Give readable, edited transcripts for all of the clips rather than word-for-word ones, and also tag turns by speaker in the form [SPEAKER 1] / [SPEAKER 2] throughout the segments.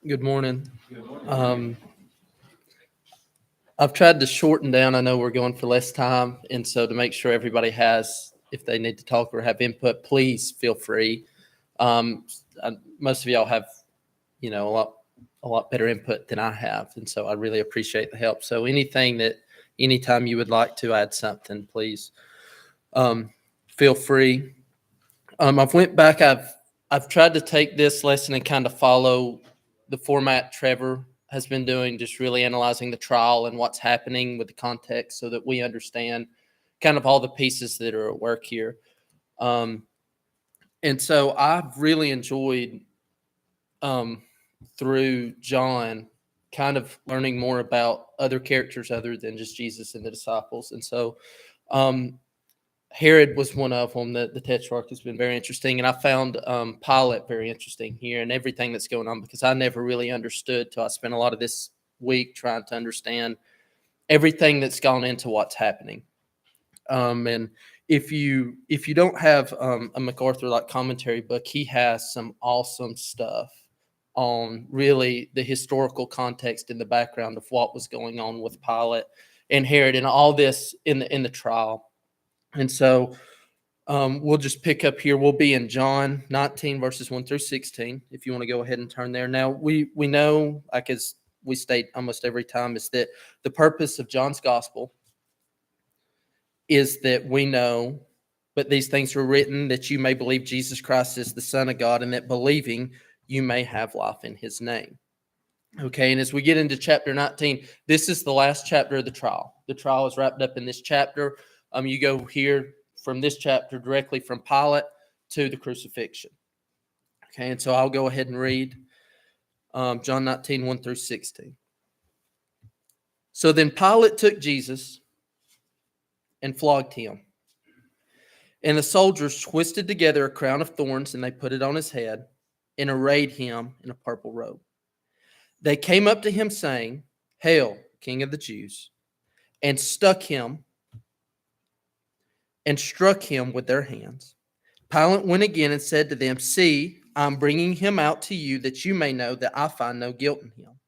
[SPEAKER 1] Good morning. Um, I've tried to shorten down. I know we're going for less time, and so to make sure everybody has, if they need to talk or have input, please feel free. Um, Most of y'all have, a lot better input than I have, and so I really appreciate the help. So anytime you would like to add something, please um, feel free. I've went back. I've tried to take this lesson and kind of follow the format Trevor has been doing, just really analyzing the trial and what's happening with the context, so that we understand kind of all the pieces that are at work here. Um, and so I've really enjoyed um, through John, kind of learning more about other characters other than just Jesus and the disciples. And so um, Herod was one of them. The Tetrarch has been very interesting, and I found Pilate very interesting here and everything that's going on, because I never really understood till I spent a lot of this week trying to understand everything that's gone into what's happening. And if you don't have a MacArthur like commentary book, he has some awesome stuff on really the historical context and the background of what was going on with Pilate and Herod and all this in the trial. And so we'll just pick up here. We'll be in John 19, verses 1 through 16, if you want to go ahead and turn there. Now, we know, like as we state almost every time, is that the purpose of John's gospel is that we know, but these things were written that you may believe Jesus Christ is the Son of God, and that believing you may have life in his name. Okay, and as we get into chapter 19, this is the last chapter of the trial. The trial is wrapped up in this chapter. You go here from this chapter directly from Pilate to the crucifixion. Okay, and so I'll go ahead and read John 19, 1 through 16. So then Pilate took Jesus and flogged him. And the soldiers twisted together a crown of thorns, and they put it on his head and arrayed him in a purple robe. They came up to him saying, "Hail, King of the Jews," and struck him with their hands. Pilate went again and said to them, "See, I'm bringing him out to you, that you may know that I find no guilt in him."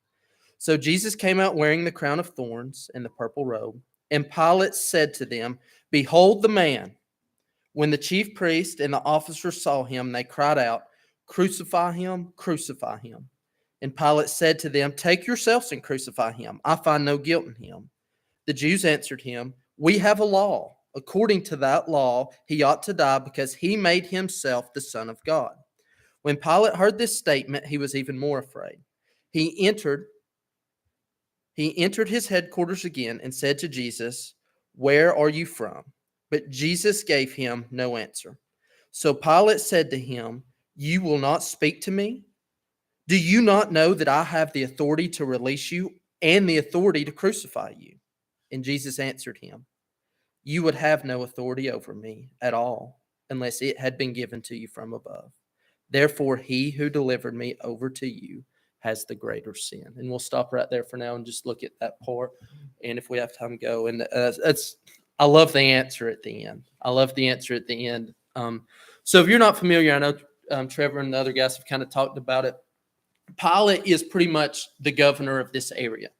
[SPEAKER 1] So Jesus came out wearing the crown of thorns and the purple robe. And Pilate said to them, "Behold the man." When the chief priest and the officers saw him, they cried out, "Crucify him, crucify him." And Pilate said to them, "Take yourselves and crucify him. I find no guilt in him." The Jews answered him, "We have a law. According to that law, he ought to die, because he made himself the Son of God." When Pilate heard this statement, he was even more afraid. He entered his headquarters again and said to Jesus, "Where are you from?" But Jesus gave him no answer. So Pilate said to him, "You will not speak to me? Do you not know that I have the authority to release you and the authority to crucify you?" And Jesus answered him, "You would have no authority over me at all, unless it had been given to you from above. Therefore, he who delivered me over to you has the greater sin." And we'll stop right there for now and just look at that part. And if we have time, go. And I love the answer at the end. I love the answer at the end. So if you're not familiar, I know Trevor and the other guys have kind of talked about it. Pilate is pretty much the governor of this area.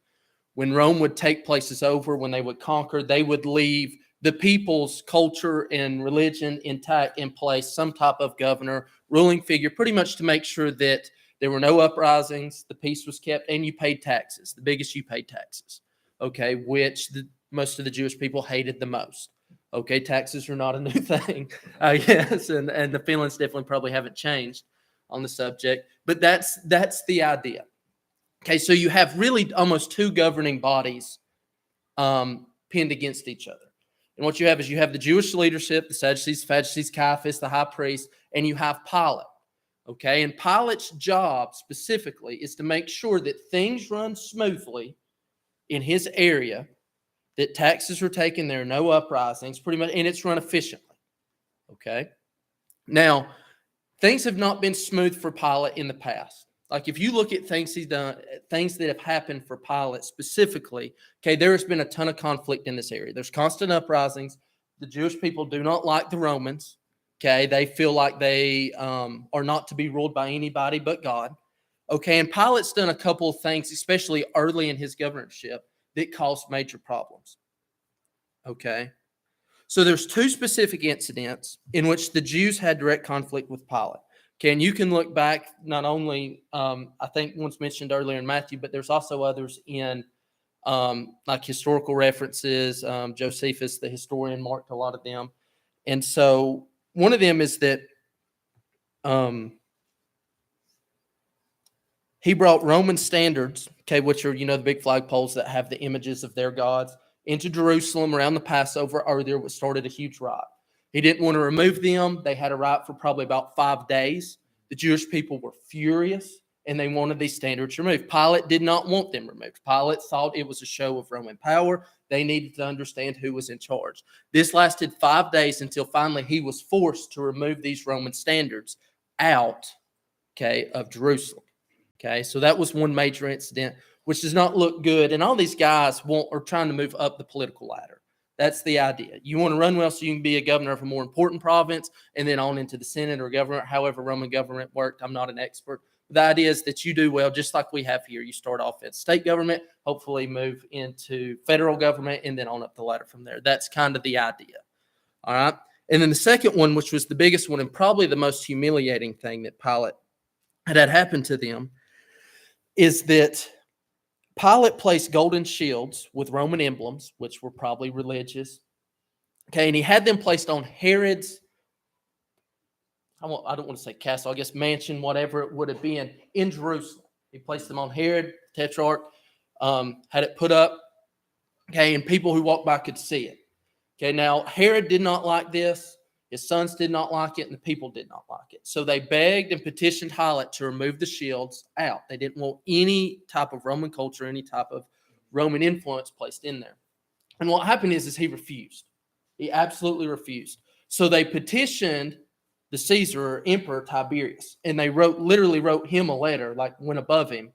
[SPEAKER 1] When Rome would take places over, when they would conquer, they would leave the people's culture and religion intact, in place, some type of governor, ruling figure, pretty much to make sure that there were no uprisings, the peace was kept, and you paid taxes. The biggest, you paid taxes, okay, which most of the Jewish people hated the most. Okay, taxes are not a new thing, I guess, and the feelings definitely probably haven't changed on the subject, but that's the idea. Okay, so you have really almost two governing bodies pinned against each other. And what you have is you have the Jewish leadership, the Sadducees, Pharisees, Caiaphas, the high priest, and you have Pilate. Okay, and Pilate's job specifically is to make sure that things run smoothly in his area, that taxes are taken, there are no uprisings, pretty much, and it's run efficiently. Okay, now things have not been smooth for Pilate in the past. Like if you look at things he's done, things that have happened for Pilate specifically, okay, there has been a ton of conflict in this area. There's constant uprisings. The Jewish people do not like the Romans. Okay, they feel like they are not to be ruled by anybody but God. Okay, and Pilate's done a couple of things, especially early in his governorship, that caused major problems. Okay, so there's two specific incidents in which the Jews had direct conflict with Pilate. Okay, and you can look back not only, I think one's mentioned earlier in Matthew, but there's also others in like historical references. Josephus, the historian, marked a lot of them. And so one of them is that he brought Roman standards, okay, which are, the big flagpoles that have the images of their gods, into Jerusalem around the Passover earlier, which started a huge riot. He didn't want to remove them. They had a riot for probably about 5 days. The Jewish people were furious, and they wanted these standards removed. Pilate did not want them removed. Pilate thought it was a show of Roman power. They needed to understand who was in charge. This lasted 5 days until finally he was forced to remove these Roman standards out, okay, of Jerusalem. Okay, so that was one major incident, which does not look good. And all these guys are trying to move up the political ladder. That's the idea. You want to run well so you can be a governor of a more important province and then on into the Senate or government, however Roman government worked. I'm not an expert. The idea is that you do well, just like we have here. You start off at state government, hopefully move into federal government, and then on up the ladder from there. That's kind of the idea. All right. And then the second one, which was the biggest one and probably the most humiliating thing that Pilate had happened to them, is that Pilate placed golden shields with Roman emblems, which were probably religious. Okay, and he had them placed on Herod's, I don't want to say castle, I guess mansion, whatever it would have been, in Jerusalem. He placed them on Herod, Tetrarch, had it put up, okay, and people who walked by could see it. Okay, now Herod did not like this. His sons did not like it, and the people did not like it. So they begged and petitioned Pilate to remove the shields out. They didn't want any type of Roman culture, any type of Roman influence placed in there. And what happened is he refused. He absolutely refused. So they petitioned the Caesar or Emperor Tiberius, and they literally wrote him a letter, like went above him,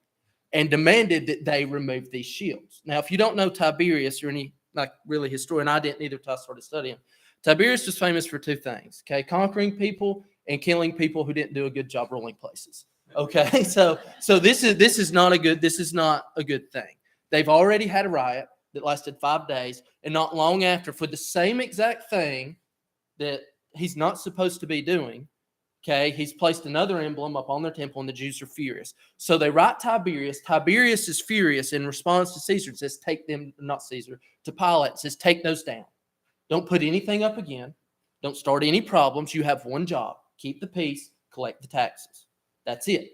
[SPEAKER 1] and demanded that they remove these shields. Now, if you don't know Tiberius or any like really historian, I didn't either until I started studying. Tiberius was famous for two things, okay? Conquering people and killing people who didn't do a good job ruling places. Okay, so this is not a good thing. They've already had a riot that lasted 5 days, and not long after, for the same exact thing that he's not supposed to be doing, okay, he's placed another emblem up on their temple, and the Jews are furious. So they write Tiberius. Tiberius is furious and responds to Caesar and says, to Pilate, says, take those down. Don't put anything up again. Don't start any problems. You have one job. Keep the peace, collect the taxes. That's it.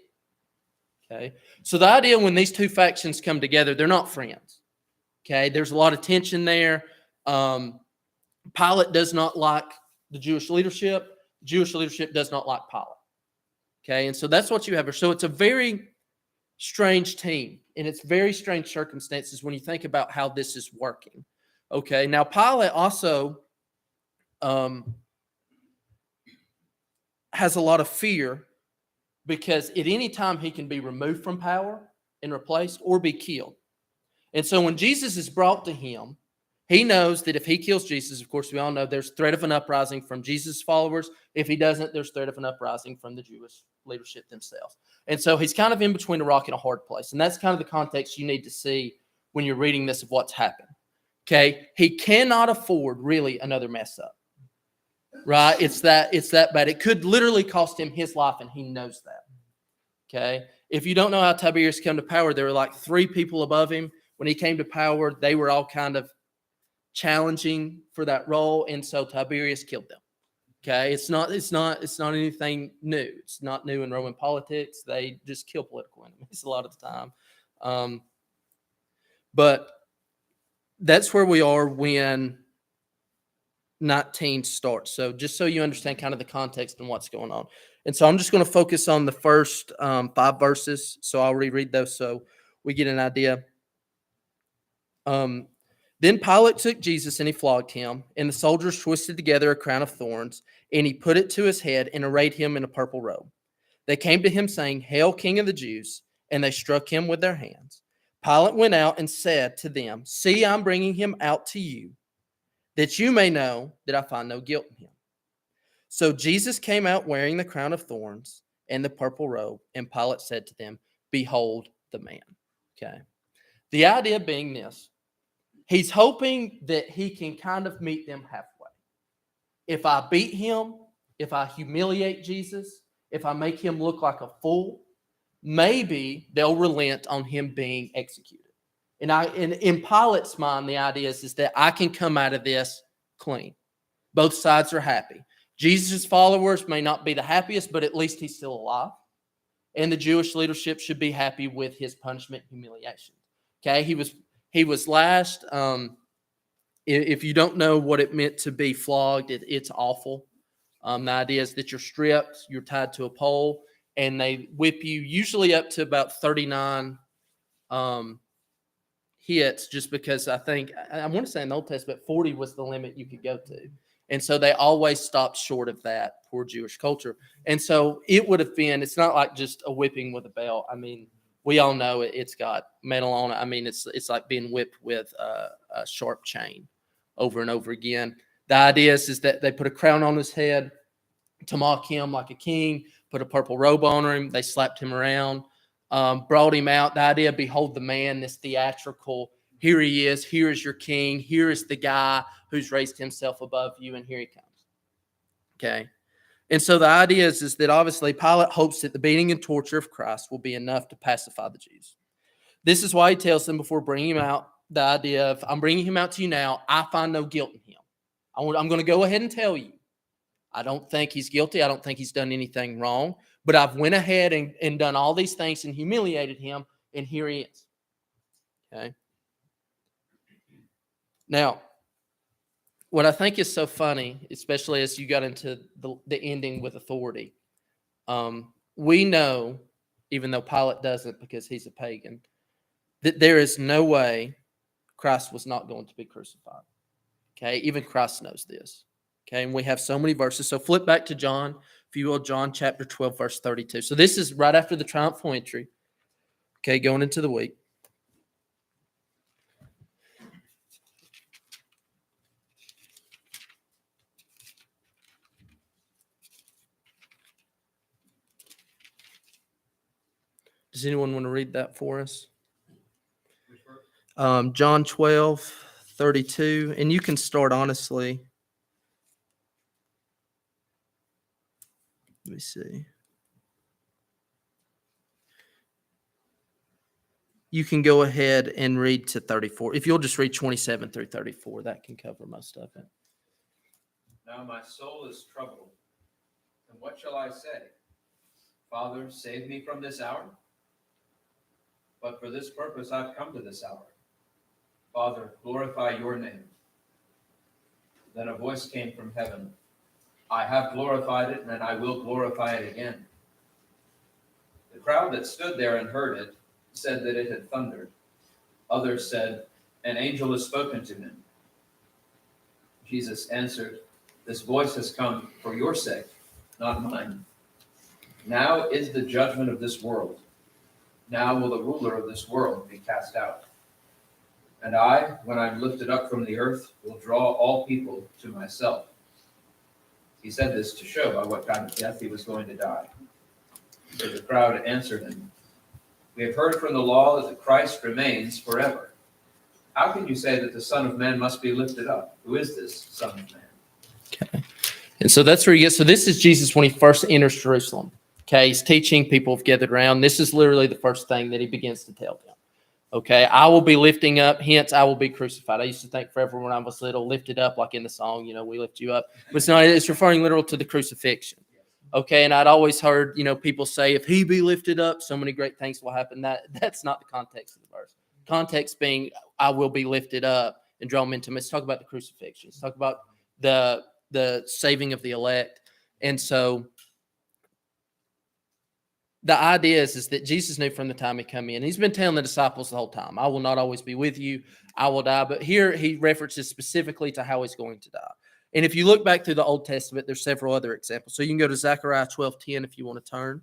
[SPEAKER 1] Okay? So the idea when these two factions come together, they're not friends. Okay? There's a lot of tension there. Pilate does not like the Jewish leadership. The Jewish leadership does not like Pilate. Okay? And so that's what you have. So it's a very strange team, and it's very strange circumstances when you think about how this is working. Okay, now Pilate also has a lot of fear because at any time he can be removed from power and replaced or be killed. And so when Jesus is brought to him, he knows that if he kills Jesus, of course, we all know there's threat of an uprising from Jesus' followers. If he doesn't, there's threat of an uprising from the Jewish leadership themselves. And so he's kind of in between a rock and a hard place. And that's kind of the context you need to see when you're reading this of what's happened. Okay, he cannot afford really another mess up, right? It's that bad. It could literally cost him his life, and he knows that. Okay, if you don't know how Tiberius came to power, there were like 3 people above him. When he came to power, they were all kind of challenging for that role, and so Tiberius killed them. Okay, it's not anything new. It's not new in Roman politics. They just kill political enemies a lot of the time, but that's where we are when 19 starts. So just so you understand kind of the context and what's going on. And so I'm just going to focus on the first 5 verses. So I'll reread those so we get an idea. Then Pilate took Jesus and he flogged him, and the soldiers twisted together a crown of thorns, and he put it to his head and arrayed him in a purple robe. They came to him saying, "Hail, King of the Jews," and they struck him with their hands. Pilate went out and said to them, "See, I'm bringing him out to you, that you may know that I find no guilt in him." So Jesus came out wearing the crown of thorns and the purple robe, and Pilate said to them, behold the man. Okay. The idea being this. He's hoping that he can kind of meet them halfway. If I beat him, if I humiliate Jesus, if I make him look like a fool, maybe they'll relent on him being executed. And in Pilate's mind, the idea is that I can come out of this clean. Both sides are happy. Jesus' followers may not be the happiest, but at least he's still alive. And the Jewish leadership should be happy with his punishment and humiliation. Okay, he was lashed. If you don't know what it meant to be flogged, it's awful. The idea is that you're stripped, you're tied to a pole, and they whip you usually up to about 39 hits, just because I want to say in the Old Testament, 40 was the limit you could go to. And so they always stopped short of that, poor Jewish culture. And so it would have been, it's not like just a whipping with a belt. I mean, we all know it's got metal on it. I mean, it's like being whipped with a sharp chain over and over again. The idea is that they put a crown on his head to mock him like a king, put a purple robe on him. They slapped him around, brought him out. The idea, behold the man, this theatrical, here he is, here is your king, here is the guy who's raised himself above you, and here he comes. Okay. And so the idea is that obviously Pilate hopes that the beating and torture of Christ will be enough to pacify the Jews. This is why he tells them before bringing him out, the idea of, I'm bringing him out to you now. I find no guilt in him. I'm going to go ahead and tell you. I don't think he's guilty. I don't think he's done anything wrong. But I've went ahead and done all these things and humiliated him, and here he is. Okay. Now, what I think is so funny, especially as you got into the ending with authority, we know, even though Pilate doesn't because he's a pagan, that there is no way Christ was not going to be crucified. Okay, even Christ knows this. Okay, and we have so many verses. So flip back to John, if you will, John chapter 12, verse 32. So this is right after the triumphal entry. Okay, going into the week. Does anyone want to read that for us? John 12, 32. And you can start honestly. Let me see. You can go ahead and read to 34. If you'll just read 27 through 34, that can cover most of it.
[SPEAKER 2] Now my soul is troubled. And what shall I say? Father, save me from this hour? But for this purpose I've come to this hour. Father, glorify your name. Then a voice came from heaven. I have glorified it, and I will glorify it again. The crowd that stood there and heard it said that it had thundered. Others said, an angel has spoken to him. Jesus answered, this voice has come for your sake, not mine. Now is the judgment of this world. Now will the ruler of this world be cast out. And I, when I'm lifted up from the earth, will draw all people to myself. He said this to show by what kind of death he was going to die. So the crowd answered him, we have heard from the law that the Christ remains forever. How can you say that the Son of Man must be lifted up? Who is this Son of Man?
[SPEAKER 1] Okay. And so that's where you get. So this is Jesus when he first enters Jerusalem. Okay. He's teaching, people have gathered around. This is literally the first thing that he begins to tell them. Okay. I will be lifting up, hence I will be crucified. I used to think forever when I was little, lifted up, like in the song, we lift you up. But it's not, it's referring literal to the crucifixion. Okay. And I'd always heard, people say, if he be lifted up, so many great things will happen. That's not the context of the verse. Context being, I will be lifted up and draw them into him. Let's talk about the crucifixion. Let's talk about the saving of the elect. And so the idea is that Jesus knew from the time he come in. He's been telling the disciples the whole time, I will not always be with you. I will die. But here he references specifically to how he's going to die. And if you look back through the Old Testament, there's several other examples. So you can go to Zechariah 12:10 if you want to turn.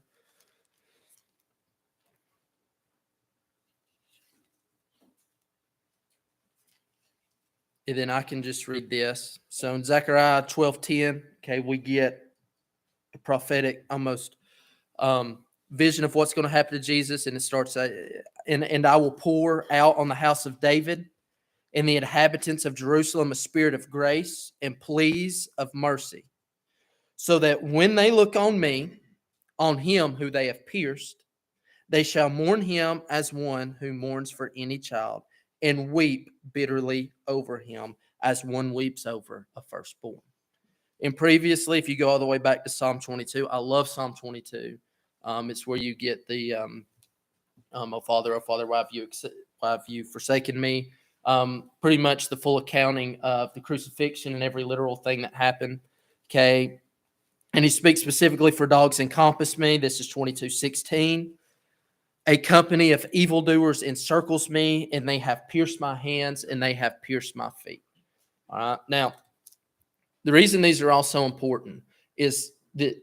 [SPEAKER 1] And then I can just read this. So in Zechariah 12:10, okay, we get a prophetic almost vision of what's going to happen to Jesus, and it starts, and I will pour out on the house of David and the inhabitants of Jerusalem a spirit of grace and pleas of mercy, so that when they look on me, on him who they have pierced, they shall mourn him as one who mourns for any child, and weep bitterly over him as one weeps over a firstborn. And previously, if you go all the way back to Psalm 22, I love Psalm 22. It's where you get the, oh Father, why have you forsaken me? Pretty much the full accounting of the crucifixion and every literal thing that happened. Okay. And he speaks specifically for dogs encompass me. This is 22:16. A company of evildoers encircles me, and they have pierced my hands, and they have pierced my feet. All right. Now, the reason these are all so important is that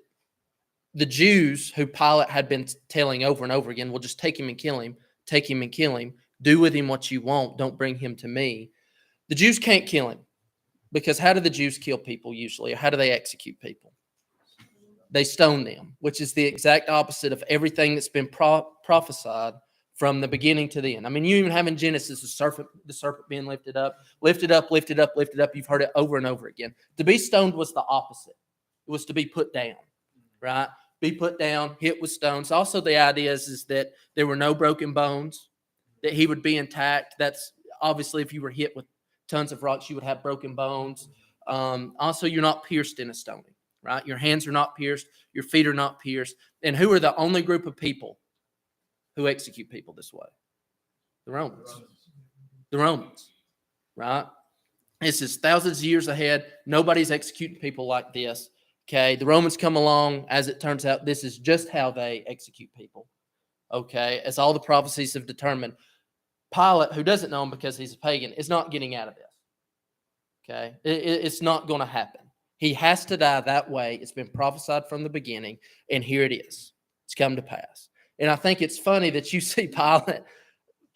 [SPEAKER 1] the Jews who Pilate had been telling over and over again, well, just take him and kill him, take him and kill him, do with him what you want, don't bring him to me. The Jews can't kill him, because how do the Jews kill people usually? Or how do they execute people? They stone them, which is the exact opposite of everything that's been prophesied from the beginning to the end. I mean, you even have in Genesis the serpent being lifted up, lifted up, lifted up, lifted up. You've heard it over and over again. To be stoned was the opposite. It was to be put down, right? Be put down, hit with stones. Also, the idea is that there were no broken bones, that he would be intact. That's obviously if you were hit with tons of rocks, you would have broken bones. Also, you're not pierced in a stoning, right? Your hands are not pierced. Your feet are not pierced. And who are the only group of people who execute people this way? The Romans. The Romans, right? This is thousands of years ahead. Nobody's executing people like this. Okay, the Romans come along. As it turns out, this is just how they execute people. Okay, as all the prophecies have determined. Pilate, who doesn't know him because he's a pagan, is not getting out of this. Okay, it's not going to happen. He has to die that way. It's been prophesied from the beginning, and here it is. It's come to pass. And I think it's funny that you see Pilate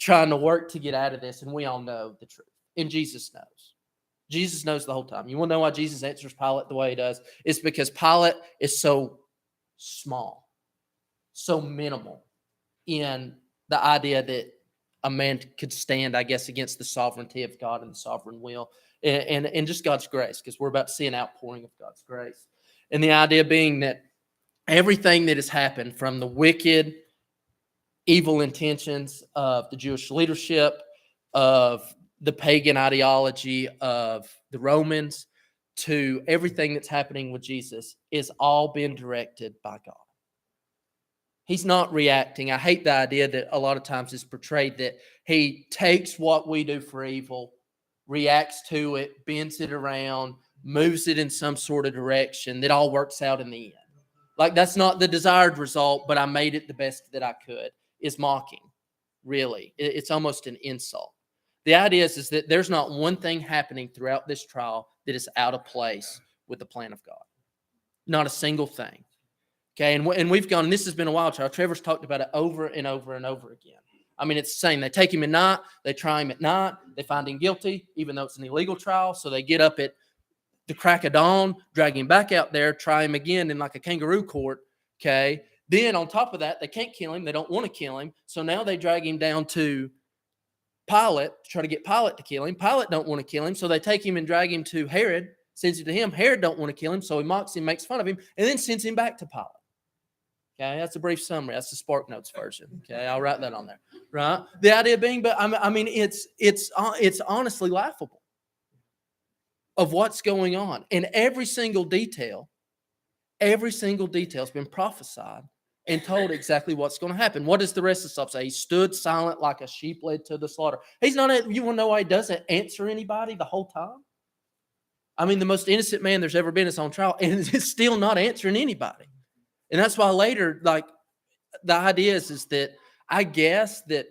[SPEAKER 1] trying to work to get out of this, and we all know the truth. And Jesus knows. Jesus knows the whole time. You want to know why Jesus answers Pilate the way he does? It's because Pilate is so small, so minimal in the idea that a man could stand, I guess, against the sovereignty of God and the sovereign will and just God's grace, because we're about to see an outpouring of God's grace. And the idea being that everything that has happened from the wicked, evil intentions of the Jewish leadership, of the pagan ideology of the Romans, to everything that's happening with Jesus, is all been directed by God. He's not reacting. I hate the idea that a lot of times is portrayed that he takes what we do for evil, reacts to it, bends it around, moves it in some sort of direction that all works out in the end. Like, that's not the desired result, but I made it the best that I could, is mocking, really. It's almost an insult. The idea is that there's not one thing happening throughout this trial that is out of place with the plan of God. Not a single thing. Okay, and we've gone, and this has been a wild trial. Trevor's talked about it over and over and over again. I mean, it's the same. They take him at night. They try him at night. They find him guilty, even though it's an illegal trial. So they get up at the crack of dawn, drag him back out there, try him again in like a kangaroo court. Okay. Then on top of that, they can't kill him. They don't want to kill him. So now they drag him down to Pilate to try to get Pilate to kill him. Pilate don't want to kill him. So they take him and drag him to Herod, sends him to him. Herod don't want to kill him. So he mocks him, makes fun of him, and then sends him back to Pilate. Okay, that's a brief summary. That's the Spark Notes version. Okay, I'll write that on there. Right? The idea being, but I mean, it's honestly laughable of what's going on, and every single detail has been prophesied and told exactly what's going to happen. What does the rest of the stuff say? He stood silent like a sheep led to the slaughter. He's not. You want to know why he doesn't answer anybody the whole time? I mean, the most innocent man there's ever been is on trial, and is still not answering anybody. And that's why later, like, the idea is that I guess that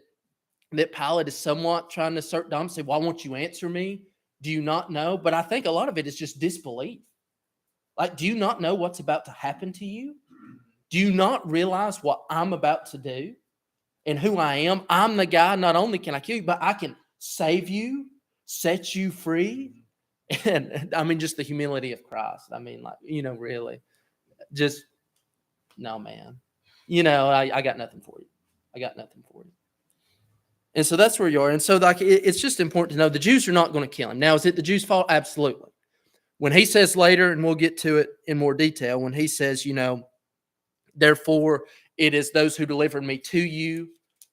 [SPEAKER 1] Pilate is somewhat trying to assert dominance, say, why won't you answer me? Do you not know? But I think a lot of it is just disbelief. Like, do you not know what's about to happen to you? Do you not realize what I'm about to do and who I am? I'm the guy, not only can I kill you, but I can save you, set you free. And I mean, just the humility of Christ. I mean, like, really, just... No, man. I got nothing for you. I got nothing for you. And so that's where you are. And so it's just important to know the Jews are not going to kill him. Now, is it the Jews' fault? Absolutely. When he says later, and we'll get to it in more detail, when he says, therefore it is those who delivered me to you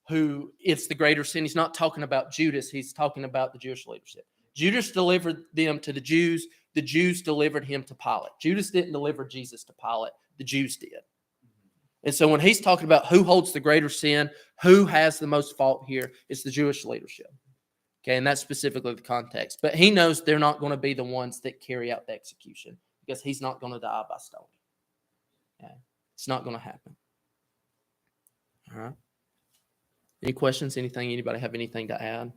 [SPEAKER 1] who it's the greater sin. He's not talking about Judas. He's talking about the Jewish leadership. Judas delivered them to the Jews. The Jews delivered him to Pilate. Judas didn't deliver Jesus to Pilate. The Jews did. And so when he's talking about who holds the greater sin, who has the most fault here, it's the Jewish leadership. Okay, and that's specifically the context. But he knows they're not going to be the ones that carry out the execution because he's not going to die by stoning. Okay, it's not going to happen. All right. Any questions? Anything? Anybody have anything to add?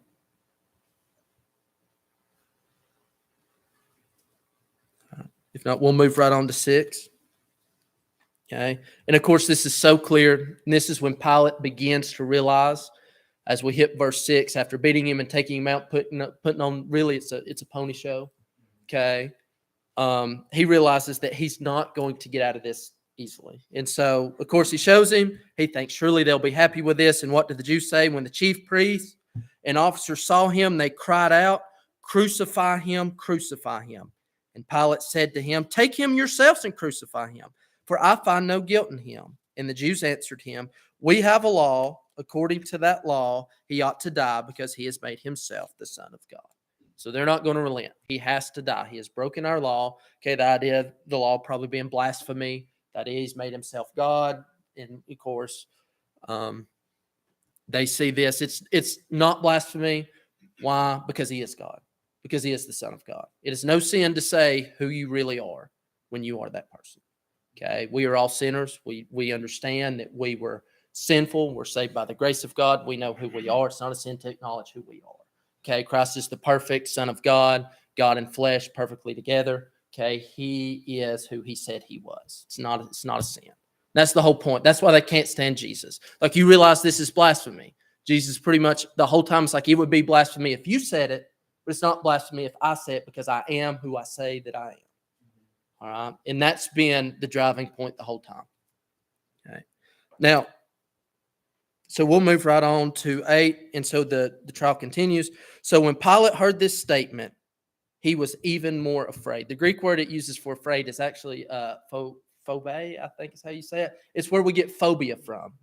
[SPEAKER 1] If not, we'll move right on to 6. Okay. And of course, this is so clear. And this is when Pilate begins to realize, as we hit verse 6, after beating him and taking him out, putting on, really, it's a pony show. Okay. He realizes that he's not going to get out of this easily. And so, of course, he shows him. He thinks surely they'll be happy with this. And what did the Jews say? When the chief priests and officers saw him, they cried out, "Crucify him, crucify him." And Pilate said to him, "Take him yourselves and crucify him, for I find no guilt in him." And the Jews answered him, "We have a law. According to that law, he ought to die because he has made himself the Son of God." So they're not going to relent. He has to die. He has broken our law. Okay, the idea of the law probably being blasphemy, that he's made himself God. And of course, they see this. It's not blasphemy. Why? Because he is God. Because he is the Son of God. It is no sin to say who you really are when you are that person. Okay, we are all sinners. We understand that we were sinful. We're saved by the grace of God. We know who we are. It's not a sin to acknowledge who we are. Okay, Christ is the perfect Son of God, God and flesh perfectly together. Okay, he is who he said he was. It's not a sin. That's the whole point. That's why they can't stand Jesus. Like, you realize this is blasphemy. Jesus pretty much the whole time is like, it would be blasphemy if you said it, but it's not blasphemy if I say it because I am who I say that I am. All right. And that's been the driving point the whole time. Okay. Now, so we'll move right on to 8. And so the trial continues. So when Pilate heard this statement, he was even more afraid. The Greek word it uses for afraid is actually phobe, I think is how you say it. It's where we get phobia from.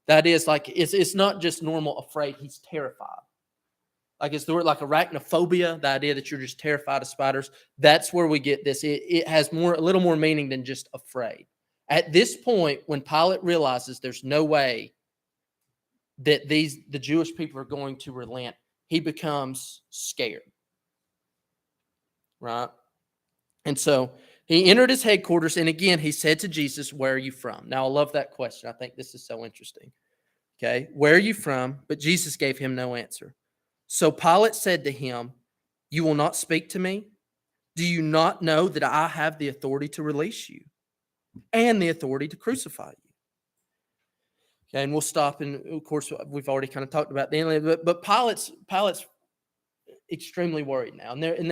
[SPEAKER 1] That is like, it's not just normal afraid. He's terrified. Like, it's the word like arachnophobia, the idea that you're just terrified of spiders. That's where we get this. It has a little more meaning than just afraid. At this point, when Pilate realizes there's no way that the Jewish people are going to relent, he becomes scared. Right? And so he entered his headquarters, and again, he said to Jesus, "Where are you from?" Now, I love that question. I think this is so interesting. Okay, where are you from? But Jesus gave him no answer. So Pilate said to him, "You will not speak to me? Do you not know that I have the authority to release you and the authority to crucify you?" Okay, and we'll stop. And of course, we've already kind of talked about the end, but Pilate's extremely worried now, and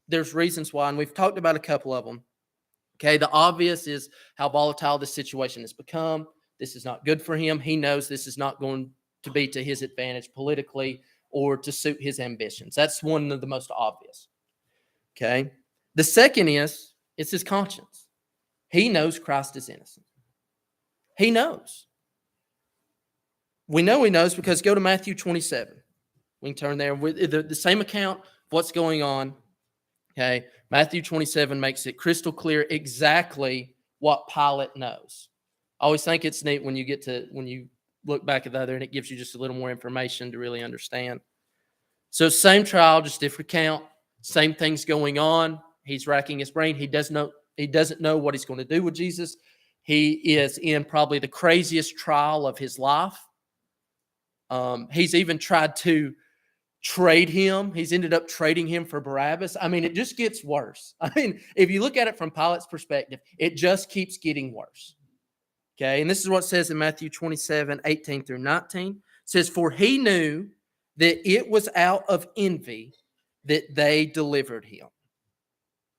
[SPEAKER 1] there's reasons why, and we've talked about a couple of them. Okay, the obvious is how volatile this situation has become. This is not good for him. He knows this is not going to be to his advantage politically or to suit his ambitions. That's one of the most obvious. Okay. The second is, it's his conscience. He knows Christ is innocent. He knows. We know he knows because go to Matthew 27. We can turn there with the same account of what's going on. Okay. Matthew 27 makes it crystal clear exactly what Pilate knows. I always think it's neat when you look back at the other and it gives you just a little more information to really understand. So same trial, just different count, same things going on. He's racking his brain. He doesn't know what he's going to do with Jesus. He is in probably the craziest trial of his life. He's even tried to trade him. He's ended up trading him for Barabbas. I mean, it just gets worse. I mean, if you look at it from Pilate's perspective, it just keeps getting worse. Okay, and this is what it says in Matthew 27, 18 through 19. It says, "For he knew that it was out of envy that they delivered him."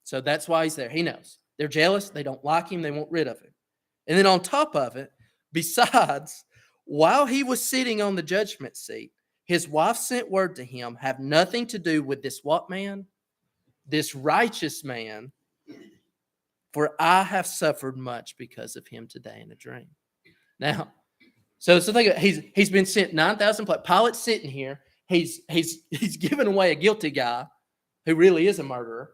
[SPEAKER 1] So that's why he's there. He knows. They're jealous. They don't like him. They want rid of him. And then on top of it, Besides, while he was sitting on the judgment seat, his wife sent word to him, have nothing to do with this what man? This righteous man, for I have suffered much because of him today in a dream. Now, so think of it, he's been sent 9,000 plagues. Pilate's sitting here. He's given away a guilty guy who really is a murderer,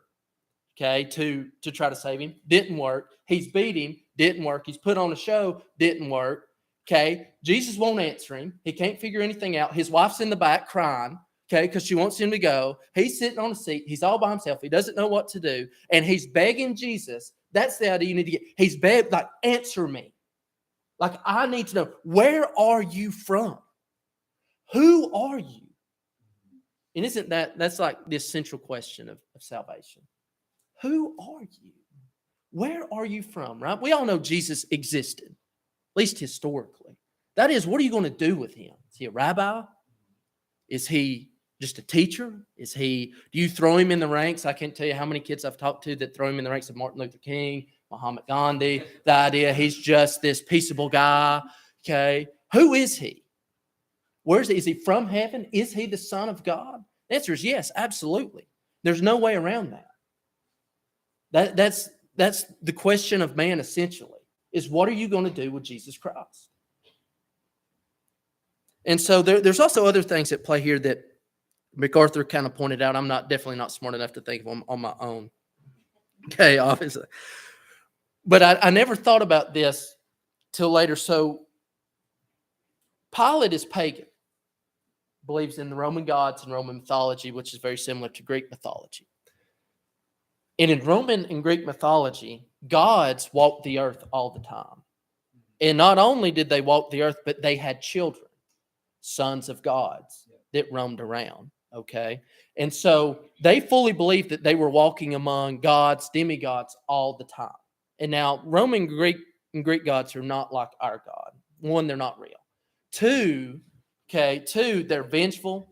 [SPEAKER 1] okay, to try to save him. Didn't work. He's beat him. Didn't work. He's put on a show. Didn't work. Okay. Jesus won't answer him. He can't figure anything out. His wife's in the back crying, okay, because she wants him to go. He's sitting on a seat. He's all by himself. He doesn't know what to do. And he's begging Jesus. That's the idea you need to get. He's begging, like, answer me. Like, I need to know, where are you from? Who are you? And isn't that's like the essential question of salvation? Who are you? Where are you from, right? We all know Jesus existed, at least historically. That is, what are you going to do with him? Is he a rabbi? Is he just a teacher? Do you throw him in the ranks? I can't tell you how many kids I've talked to that throw him in the ranks of Martin Luther King, Muhammad Gandhi, the idea he's just this peaceable guy, okay? Who is he? Where is he? Is he from heaven? Is he the Son of God? The answer is yes, absolutely. There's no way around that. That's the question of man, essentially, is what are you going to do with Jesus Christ? And so there's also other things at play here that MacArthur kind of pointed out. I'm definitely not smart enough to think of them on my own. Okay, obviously. But I never thought about this till later. So Pilate is pagan, believes in the Roman gods and Roman mythology, which is very similar to Greek mythology. And in Roman and Greek mythology, gods walked the earth all the time. And not only did they walk the earth, but they had children, sons of gods that roamed around, okay? And so they fully believed that they were walking among gods, demigods all the time. And now Roman and Greek gods are not like our God. One, they're not real. Two, they're vengeful,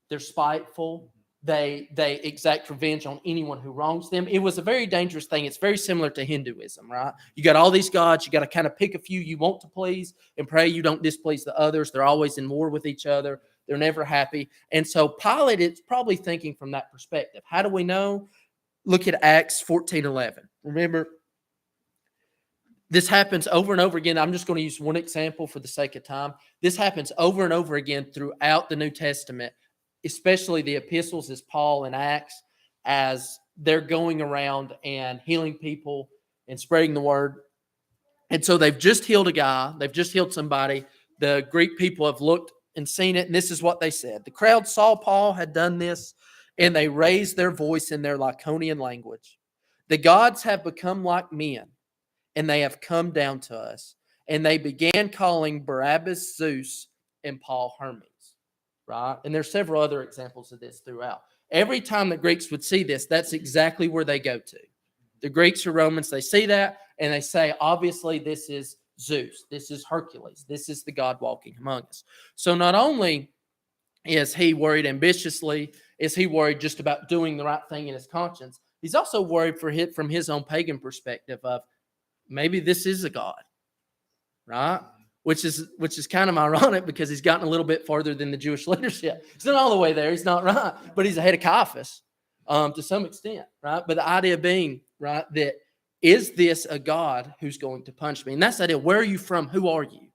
[SPEAKER 1] they're spiteful, they exact revenge on anyone who wrongs them. It was a very dangerous thing. It's very similar to Hinduism, right? You got all these gods, you got to kind of pick a few you want to please and pray you don't displease the others. They're always in war with each other. They're never happy. And so Pilate is probably thinking from that perspective. How do we know? Look at Acts 14:11. Remember, this happens over and over again. I'm just going to use one example for the sake of time. This happens over and over again throughout the New Testament, especially the epistles as Paul and Acts, as they're going around and healing people and spreading the word. And so they've just healed a guy. They've just healed somebody. The Greek people have looked and seen it, and this is what they said. The crowd saw Paul had done this, and they raised their voice in their Lycaonian language. The gods have become like men, and they have come down to us. And they began calling Barabbas Zeus and Paul Hermes, right? And there's several other examples of this throughout. Every time the Greeks would see this, that's exactly where they go to. The Greeks or Romans, they see that, and they say, obviously, this is Zeus. This is Hercules. This is the God walking among us. So not only is he worried ambitiously, is he worried just about doing the right thing in his conscience, he's also worried from his own pagan perspective of, maybe this is a God, right? Which is kind of ironic because he's gotten a little bit farther than the Jewish leadership. He's not all the way there. He's not, right, but he's ahead of Caiaphas to some extent, right? But the idea being, right, that is this a God who's going to punish me? And that's the idea. Where are you from? Who are you?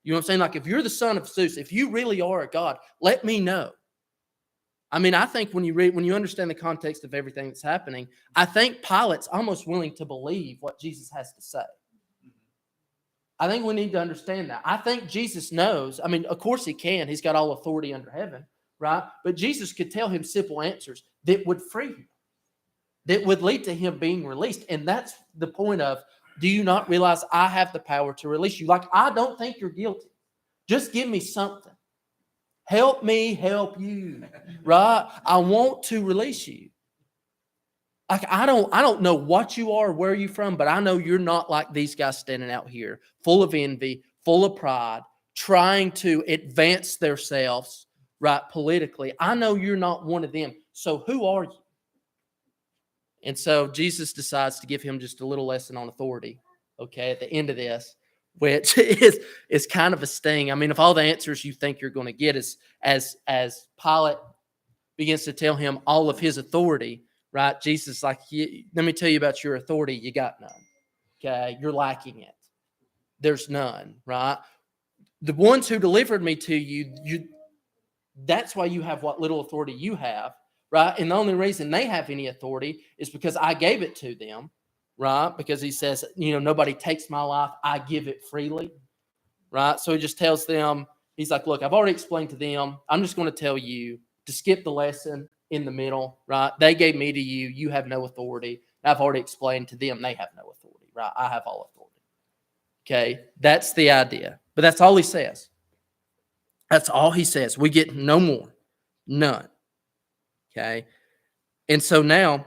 [SPEAKER 1] You know what I'm saying? Like, if you're the son of Zeus, if you really are a God, let me know. I mean, I think when you understand the context of everything that's happening, I think Pilate's almost willing to believe what Jesus has to say. I think we need to understand that. I think Jesus knows. I mean, of course he can. He's got all authority under heaven, right? But Jesus could tell him simple answers that would free him, that would lead to him being released. And that's the point of, do you not realize I have the power to release you? Like, I don't think you're guilty. Just give me something. Help me help you, right? I want to release you. Like, I don't know what you are, where you're from, but I know you're not like these guys standing out here, full of envy, full of pride, trying to advance themselves, right, politically. I know you're not one of them. So who are you? And so Jesus decides to give him just a little lesson on authority, okay, at the end of this, which is kind of a sting. I mean, if all the answers you think you're going to get is as Pilate begins to tell him all of his authority, right? Jesus is like, let me tell you about your authority. You got none. Okay, you're lacking it. There's none, right? The ones who delivered me to you, that's why you have what little authority you have, right? And the only reason they have any authority is because I gave it to them, right? Because he says, nobody takes my life. I give it freely, right? So he just tells them, he's like, look, I've already explained to them. I'm just going to tell you to skip the lesson in the middle, right? They gave me to you. You have no authority. I've already explained to them they have no authority, right? I have all authority. Okay, that's the idea. But that's all he says. That's all he says. We get no more. None. Okay. And so now,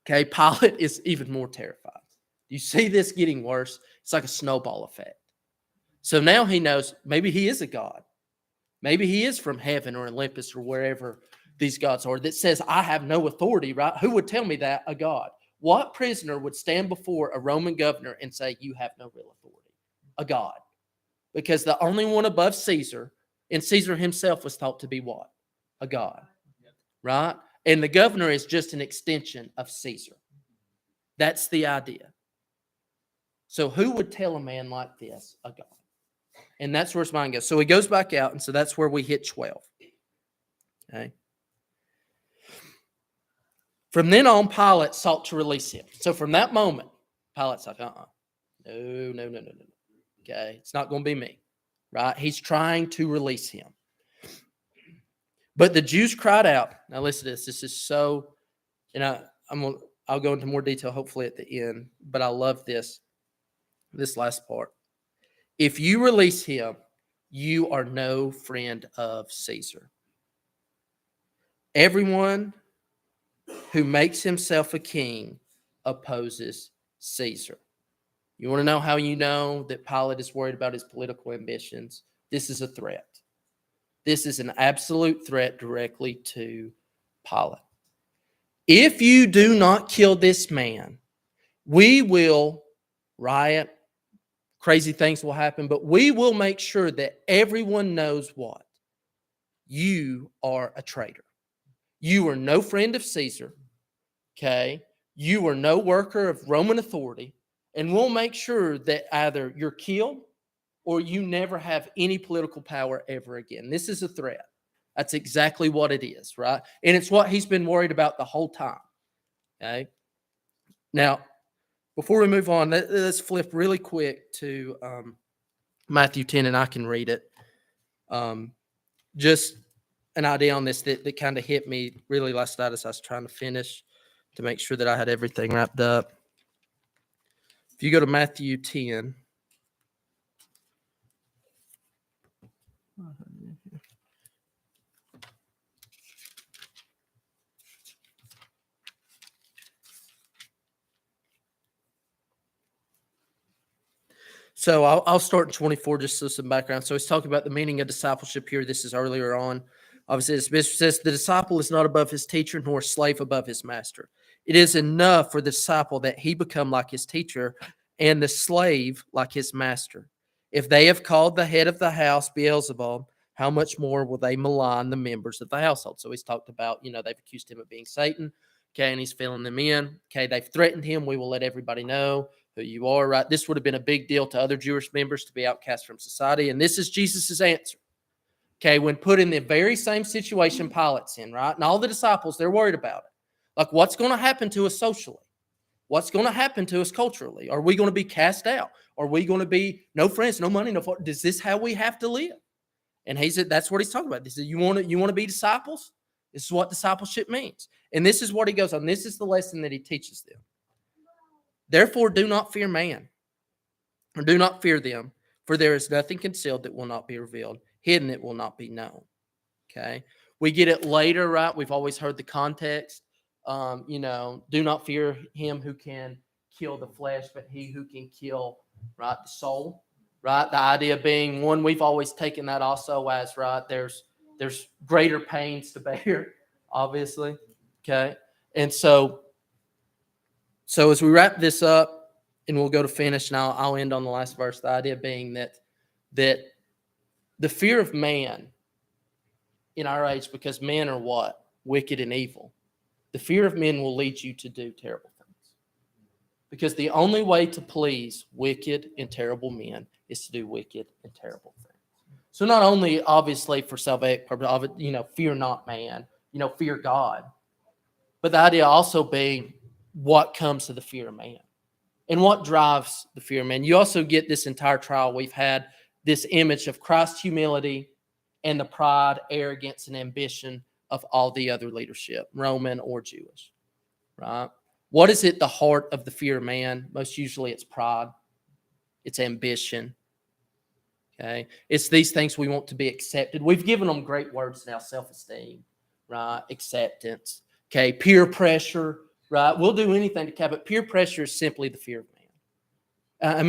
[SPEAKER 1] okay, Pilate is even more terrified. You see this getting worse. It's like a snowball effect. So now he knows maybe he is a god. Maybe he is from heaven or Olympus or wherever these gods are that says, I have no authority, right? Who would tell me that? A god. What prisoner would stand before a Roman governor and say, you have no real authority? A god. Because the only one above Caesar, and Caesar himself was thought to be what? A god. Right? And the governor is just an extension of Caesar. That's the idea. So who would tell a man like this? A god. And that's where his mind goes. So he goes back out, and so that's where we hit 12. Okay. From then on, Pilate sought to release him. So from that moment, Pilate's like, no. Okay, it's not going to be me, right? He's trying to release him. But the Jews cried out. Now listen to this. This is so, and I'll go into more detail hopefully at the end, but I love this last part. If you release him, you are no friend of Caesar. Everyone who makes himself a king opposes Caesar. You want to know how you know that Pilate is worried about his political ambitions? This is a threat. This is an absolute threat directly to Pilate. If you do not kill this man, we will riot. Crazy things will happen, but we will make sure that everyone knows what? You are a traitor. You are no friend of Caesar. Okay? You are no worker of Roman authority. And we'll make sure that either you're killed or you never have any political power ever again. This is a threat. That's exactly what it is, right? And it's what he's been worried about the whole time. Okay? Now, before we move on, let's flip really quick to Matthew 10, and I can read it. Just an idea on this that kind of hit me really last night as I was trying to finish to make sure that I had everything wrapped up. If you go to Matthew 10, so I'll start in 24 just so some background. So he's talking about the meaning of discipleship here. This is earlier on. Obviously, it says the disciple is not above his teacher, nor a slave above his master. It is enough for the disciple that he become like his teacher and the slave like his master. If they have called the head of the house Beelzebub, how much more will they malign the members of the household? So he's talked about, they've accused him of being Satan. Okay, and he's filling them in. Okay, they've threatened him. We will let everybody know who you are, right? This would have been a big deal to other Jewish members to be outcast from society. And this is Jesus's answer. Okay, when put in the very same situation Pilate's in, right? And all the disciples, they're worried about it. Like, what's going to happen to us socially? What's going to happen to us culturally? Are we going to be cast out? Are we going to be no friends, no money, no fun? Is this how we have to live? And he said, that's what he's talking about. He said, you want to be disciples? This is what discipleship means. And this is what he goes on. This is the lesson that he teaches them. Therefore, do not fear man, or do not fear them, for there is nothing concealed that will not be revealed, hidden that will not be known. Okay? We get it later, right? We've always heard the context. Do not fear him who can kill the flesh, but he who can kill, right, the soul, right? The idea being one, we've always taken that also as, right, there's greater pains to bear, obviously. Okay? And so as we wrap this up, and we'll go to finish, and I'll end on the last verse. The idea being that the fear of man in our age, because men are what? Wicked and evil. The fear of men will lead you to do terrible things. Because the only way to please wicked and terrible men is to do wicked and terrible things. So not only, obviously, for salvation purpose, fear not man, fear God. But the idea also being what comes to the fear of man. And what drives the fear of man. You also get this entire trial we've had, this image of Christ's humility and the pride, arrogance, and ambition of all the other leadership, Roman or Jewish, right? What is at the heart of the fear of man? Most usually it's pride, it's ambition, okay? It's these things we want to be accepted. We've given them great words now, self-esteem, right? Acceptance, okay? Peer pressure, right? We'll do anything to cap it. Peer pressure is simply the fear of man.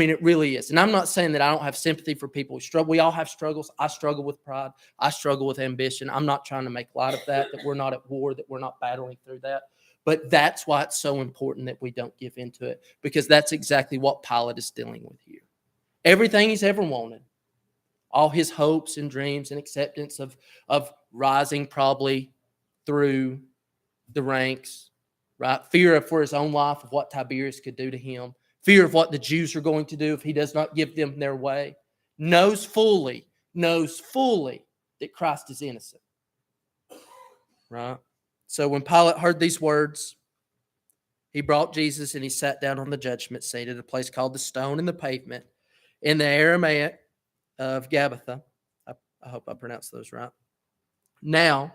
[SPEAKER 1] It really is. And I'm not saying that I don't have sympathy for people who struggle. We all have struggles. I struggle with pride. I struggle with ambition. I'm not trying to make light of that we're not at war, that we're not battling through that. But that's why it's so important that we don't give into it, because that's exactly what Pilate is dealing with here. Everything he's ever wanted, all his hopes and dreams and acceptance of rising probably through the ranks, right? Fear for his own life, of what Tiberius could do to him. Fear of what the Jews are going to do if he does not give them their way. Knows fully that Christ is innocent. Right? So when Pilate heard these words, he brought Jesus and he sat down on the judgment seat at a place called the Stone in the Pavement in the Aramaic of Gabbatha. I hope I pronounced those right. Now,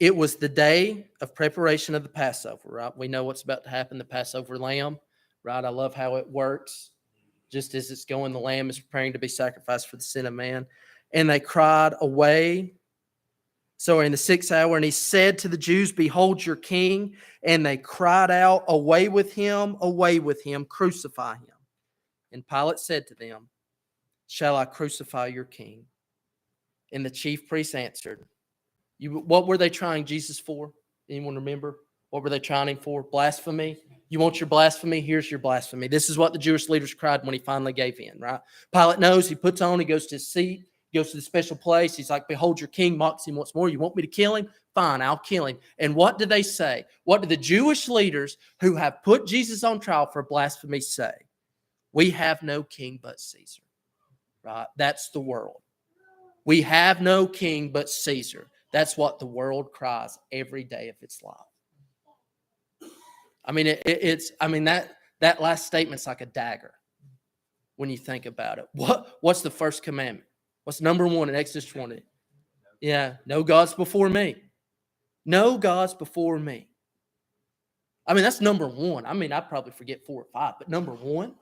[SPEAKER 1] it was the day of preparation of the Passover, right? We know what's about to happen, the Passover lamb. Right? I love how it works. Just as it's going, the lamb is preparing to be sacrificed for the sin of man. And they cried away. So in the 6th hour, and he said to the Jews, "Behold your king." And they cried out, away with him, crucify him." And Pilate said to them, "Shall I crucify your king?" And the chief priests answered, what were they trying Jesus for? Anyone remember? What were they trying him for? Blasphemy? You want your blasphemy? Here's your blasphemy. This is what the Jewish leaders cried when he finally gave in, right? Pilate knows. He puts on, he goes to his seat, goes to the special place. He's like, "Behold your king," mocks him once more. "You want me to kill him? Fine, I'll kill him." And what do they say? What do the Jewish leaders who have put Jesus on trial for blasphemy say? "We have no king but Caesar," right? That's the world. We have no king but Caesar. That's what the world cries every day of its life. That last statement's like a dagger when you think about it. What's the first commandment? What's number 1 in Exodus 20? Yeah, no gods before me. No gods before me. That's number 1. I'd probably forget 4 or 5, but number 1.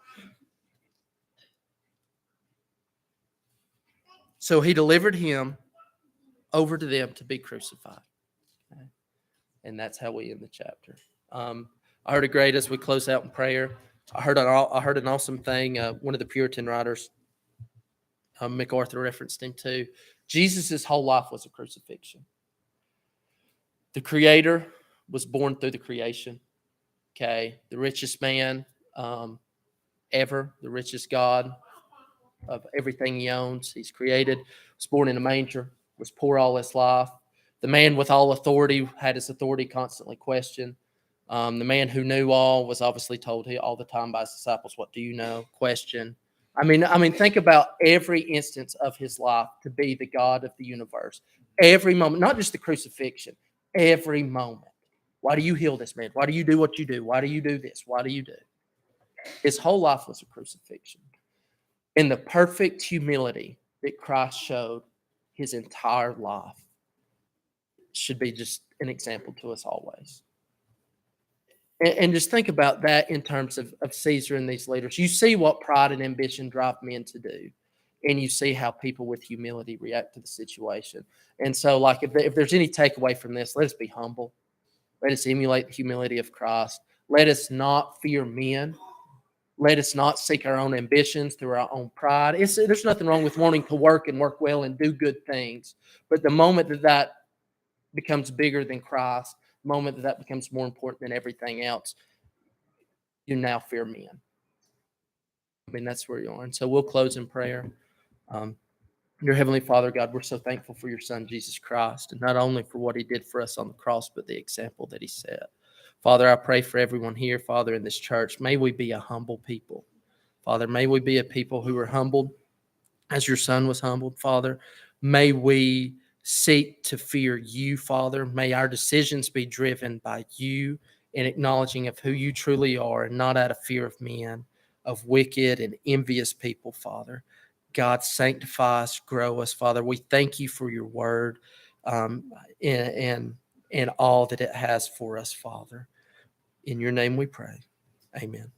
[SPEAKER 1] So he delivered him over to them to be crucified. Okay. And that's how we end the chapter. I heard a great, as we close out in prayer, I heard an awesome thing. One of the Puritan writers, MacArthur, referenced him too. Jesus' whole life was a crucifixion. The Creator was born through the creation. Okay, the richest man ever, the richest God of everything he owns, he's created, was born in a manger, was poor all his life. The man with all authority had his authority constantly questioned. The man who knew all was obviously told all the time by his disciples, "What do you know?" Question. Think about every instance of his life to be the God of the universe. Every moment, not just the crucifixion, every moment. Why do you heal this man? Why do you do what you do? Why do you do this? Why do you do? His whole life was a crucifixion. And the perfect humility that Christ showed his entire life should be just an example to us always. And just think about that in terms of Caesar and these leaders. You see what pride and ambition drive men to do. And you see how people with humility react to the situation. And so, if there's any takeaway from this, let us be humble. Let us emulate the humility of Christ. Let us not fear men. Let us not seek our own ambitions through our own pride. There's nothing wrong with wanting to work and work well and do good things. But the moment that becomes bigger than Christ, the moment that becomes more important than everything else, you now fear men. I mean, that's where you are. And so we'll close in prayer. Um, Your Heavenly Father, God, we're so thankful for your Son, Jesus Christ, and not only for what he did for us on the cross, but the example that he set. Father, I pray for everyone here, Father, in this church. May we be a humble people. Father, may we be a people who are humbled as your Son was humbled, Father. May we seek to fear you, Father. May our decisions be driven by you in acknowledging of who you truly are and not out of fear of men, of wicked and envious people, Father. God, sanctify us, grow us, Father. We thank you for your word um, and all that it has for us, Father. In your name we pray. Amen.